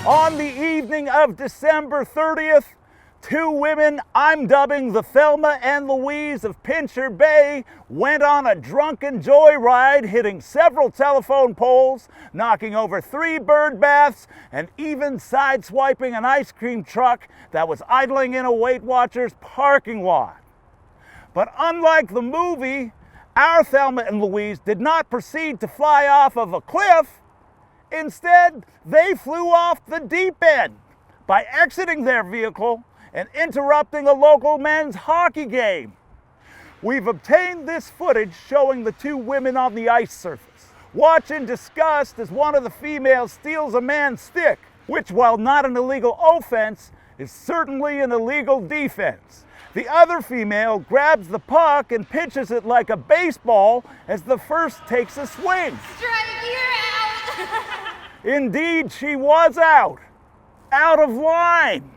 On the evening of December 30th, two women I'm dubbing the Thelma and Louise of Pincher Bay went on a drunken joyride, hitting several telephone poles, knocking over 3 bird baths, and even sideswiping an ice cream truck that was idling in a Weight Watchers parking lot. But unlike the movie, our Thelma and Louise did not proceed to fly off of a cliff. Instead, they flew off the deep end by exiting their vehicle and interrupting a local men's hockey game. We've obtained this footage showing the two women on the ice surface. Watch in disgust as one of the females steals a man's stick, which, while not an illegal offense, is certainly an illegal defense. The other female grabs the puck and pitches it like a baseball as the first takes a swing. Strike, you're out! Indeed, she was out of line.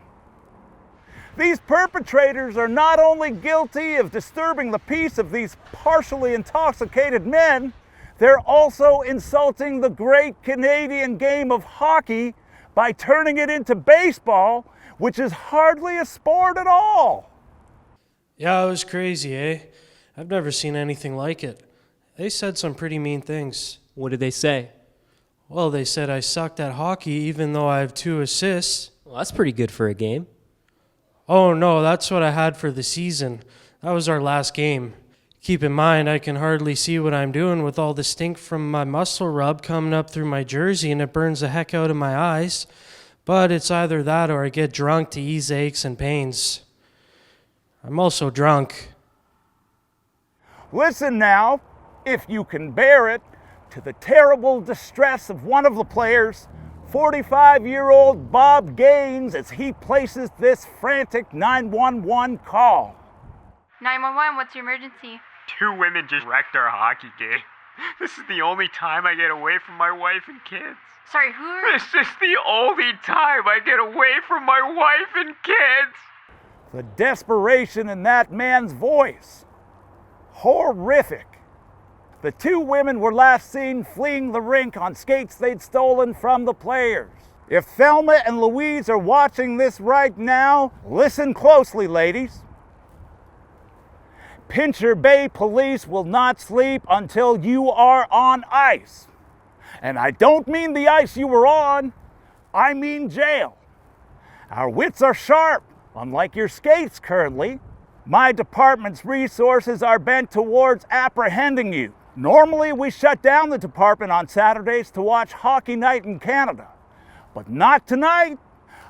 These perpetrators are not only guilty of disturbing the peace of these partially intoxicated men, they're also insulting the great Canadian game of hockey by turning it into baseball, which is hardly a sport at all. Yeah, it was crazy, eh? I've never seen anything like it. They said some pretty mean things. What did they say? Well, they said I sucked at hockey even though I have 2 assists. Well, that's pretty good for a game. Oh no, that's what I had for the season. That was our last game. Keep in mind, I can hardly see what I'm doing with all the stink from my muscle rub coming up through my jersey, and it burns the heck out of my eyes. But it's either that or I get drunk to ease aches and pains. I'm also drunk. Listen now, if you can bear it, to the terrible distress of one of the players, 45-year-old Bob Gaines, as he places this frantic 911 call. 911, what's your emergency? 2 women just wrecked our hockey game. This is the only time I get away from my wife and kids. Sorry, who are... This is the only time I get away from my wife and kids. The desperation in that man's voice. Horrific. The 2 women were last seen fleeing the rink on skates they'd stolen from the players. If Thelma and Louise are watching this right now, listen closely, ladies. Pincher Bay Police will not sleep until you are on ice. And I don't mean the ice you were on, I mean jail. Our wits are sharp, unlike your skates currently. My department's resources are bent towards apprehending you. Normally, we shut down the department on Saturdays to watch Hockey Night in Canada, but not tonight.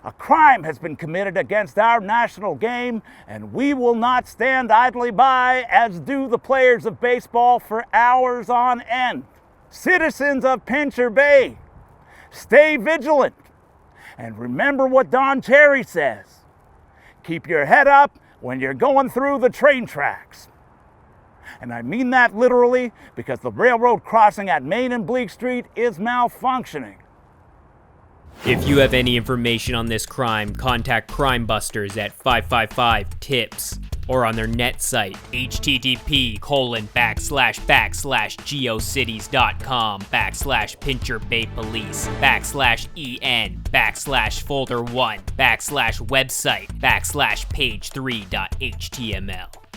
A crime has been committed against our national game, and we will not stand idly by, as do the players of baseball, for hours on end. Citizens of Pincher Bay, stay vigilant, and remember what Don Cherry says. Keep your head up when you're going through the train tracks. And I mean that literally, because the railroad crossing at Main and Bleak Street is malfunctioning. If you have any information on this crime, contact Crimebusters at 555-TIPS or on their net site, http://geocities.com/Pincher Bay Police /EN /folder1 /website /page3.html.